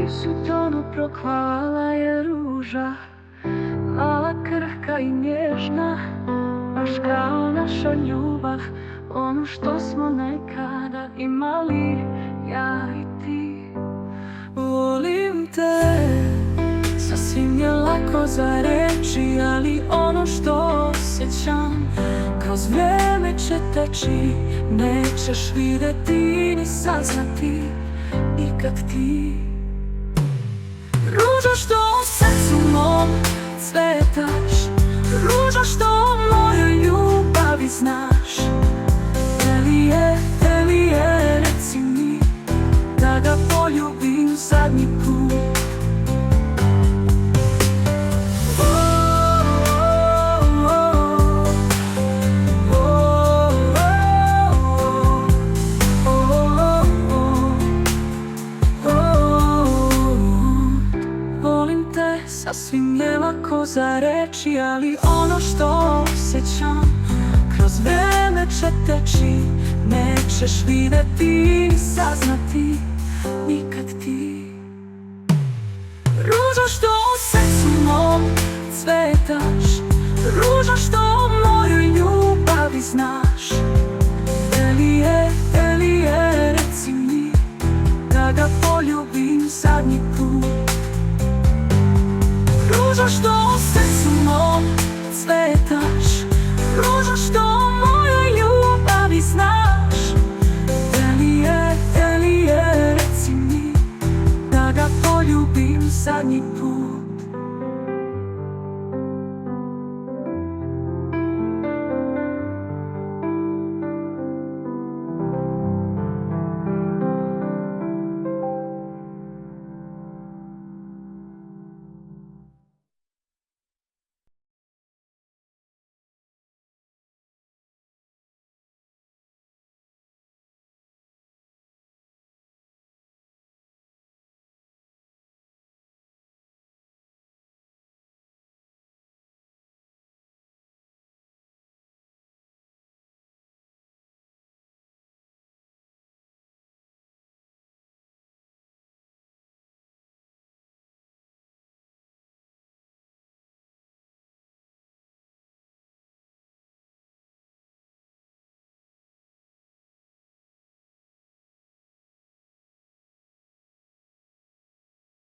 sutonu prokvala je ruža, mala, krhka i nježna, baš kao naša ljubav, ono što smo nekada imali, ja i ti. Volim te, sasvim je lako za reći, ali ono što osjećam kroz vrijeme će teći, nećeš vidjeti ni saznati nikad ti. Ružo što u srcu mom cvetaš, ružo što u mojoj ljubavi znaš. Te li je, reci mi, da ga poljubim zadnji put. Sasvim je lako za reći, ali ono što osjećam kroz vrijeme će teći, nećeš vidjeti ni saznati nikad ti. Ružo što u srcu mom cvetaš, ružo što u mojoj ljubavi znaš.